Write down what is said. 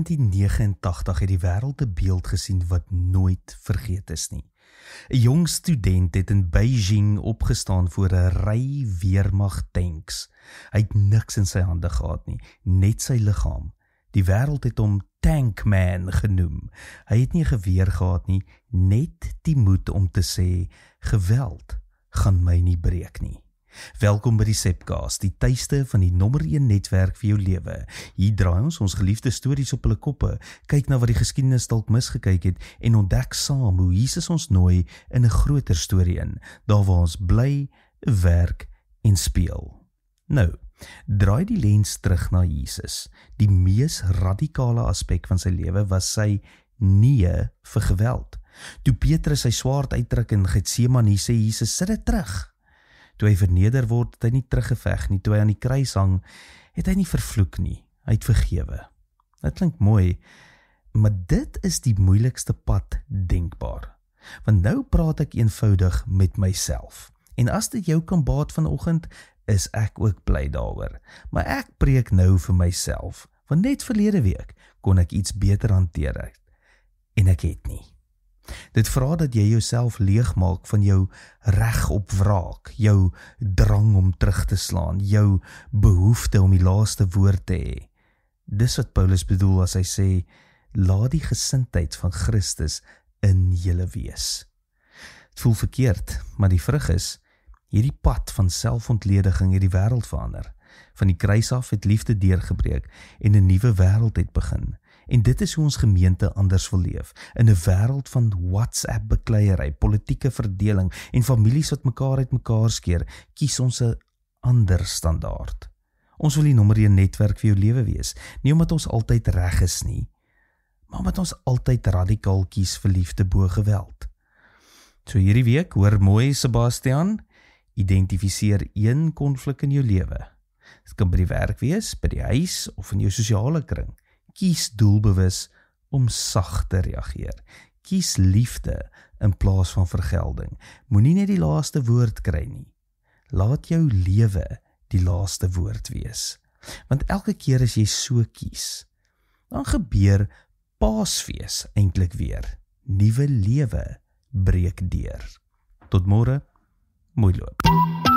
1989 het die wêreld 'n beeld gesien wat nooit vergeet is nie. 'n Jong student het in Beijing opgestaan voor 'n ry weermagtanks. Hy het niks in sy hande gehad nie, net sy liggaam. Die wêreld het hom Tankman genoem. Hy het nie 'n geweer gehad nie, net die moed om te sê, geweld gaan my nie breek nie. Welkom by die Sepcast, die tuiste van die nommer 1 netwerk vir jou lewe. Hier draai ons geliefde stories op hulle koppe, kyk na wat die geskiedenis dalk misgekyk het en ontdek saam hoe Jesus ons nooi in 'n groter storie in, daar waar ons bly, werk en speel. Nou, draai die lens terug na Jesus. Die mees radikale aspek van sy lewe was sy nee vir geweld. Toe Petrus sy swaard uittrek in Getsemane, sê Jesus, sit dit terug. Toe hy verneder word, het hy nie teruggeveg nie. Toe hy aan die kruis hang, het hy nie vervloek nie. Hy het vergewe. Dit klink mooi, maar dit is die moeilikste pad denkbaar. Want nou praat ek eenvoudig met myself. En as dit jou kan baat vanoggend, is ek ook bly daaroor. Maar ek preek nou vir myself, want net verlede week kon ek iets beter hanteer en ek het nie. Dit vra dat jy jouself leegmaak van jou reg op wraak, jou drang om terug te slaan, jou behoefte om die laaste woord te hê. Dis wat Paulus bedoel as hy sê, laat die gesindheid van Christus in julle wees. Het voel verkeerd, maar die vrug is, hierdie pad van selfontlediging het die wêreld verander. Van die kruis af het liefde deurgebreek en 'n nuwe wêreld het begin. En dit is hoe ons gemeente anders wil leef, in 'n wêreld van WhatsApp-bekleierery, politieke verdeling en families wat mekaar uit mekaar skeer, kies ons 'n ander standaard. Ons wil die nommer 1 netwerk vir jou lewe wees, nie omdat ons altyd reg is nie, maar omdat ons altyd radikaal kies vir liefde bo geweld. So hierdie week, hoor mooi Sebastian, identifiseer een konflik in jou lewe. Dit kan by die werk wees, by die huis of in jou sosiale kring. Kies doelbewus om sag te reageer. Kies liefde in plaas van vergelding. Moenie net die laaste woord kry nie. Laat jou lewe die laaste woord wees. Want elke keer as jy so kies, dan gebeur Paasfees eintlik weer. Nuwe lewe breek deur. Tot môre, mooi loop.